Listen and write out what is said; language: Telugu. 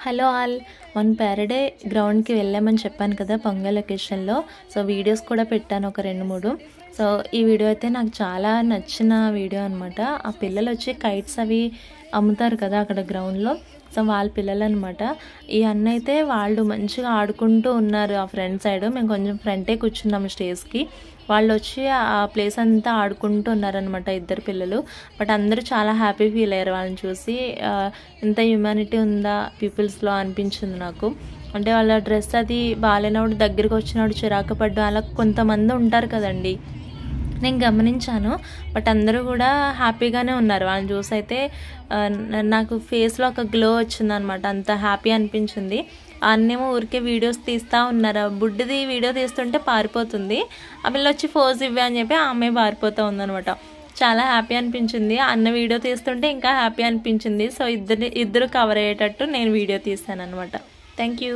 హలో ఆల్ వన్ ప్యారడే గ్రౌండ్కి వెళ్ళామని చెప్పాను కదా పొంగల్ లొకేషన్లో. సో వీడియోస్ కూడా పెట్టాను ఒక 2-3. సో ఈ వీడియో అయితే నాకు చాలా నచ్చిన వీడియో అనమాట. ఆ పిల్లలు వచ్చి కైట్స్ అవి అమ్ముతారు కదా అక్కడ గ్రౌండ్లో. సో వాళ్ళ పిల్లలు అనమాట. ఈ అన్న అయితే వాళ్ళు మంచిగా ఆడుకుంటూ ఉన్నారు ఆ ఫ్రంట్ సైడ్. మేము కొంచెం ఫ్రంటే కూర్చున్నాము స్టేజ్కి. వాళ్ళు వచ్చి ఆ ప్లేస్ అంతా ఆడుకుంటూ ఉన్నారనమాట ఇద్దరు పిల్లలు. బట్ అందరూ చాలా హ్యాపీ ఫీల్ అయ్యారు వాళ్ళని చూసి. ఇంత హ్యూమానిటీ ఉందా పీపుల్స్లో అనిపించింది నాకు. అంటే వాళ్ళ డ్రెస్ అది బాగాలేనప్పుడు దగ్గరికి వచ్చినప్పుడు చిరాకు పడ్డం అలా కొంతమంది ఉంటారు కదండి, నేను గమనించాను. బట్ అందరూ కూడా హ్యాపీగానే ఉన్నారు. వాళ్ళని చూసి అయితే నాకు ఫేస్లో ఒక గ్లో వచ్చిందనమాట. అంత హ్యాపీ అనిపించింది. అన్నేమో ఊరికే వీడియోస్ తీస్తూ ఉన్నారు. బుడ్డిది వీడియో తీస్తుంటే పారిపోతుంది. ఆ పిల్ల వచ్చి ఫోజ్ ఇవ్వే అని చెప్పి ఆమె పారిపోతూ ఉందనమాట. చాలా హ్యాపీ అనిపించింది. అన్న వీడియో తీస్తుంటే ఇంకా హ్యాపీ అనిపించింది. సో ఇద్దరు కవర్ అయ్యేటట్టు నేను వీడియో తీస్తాను అనమాట. Thank you.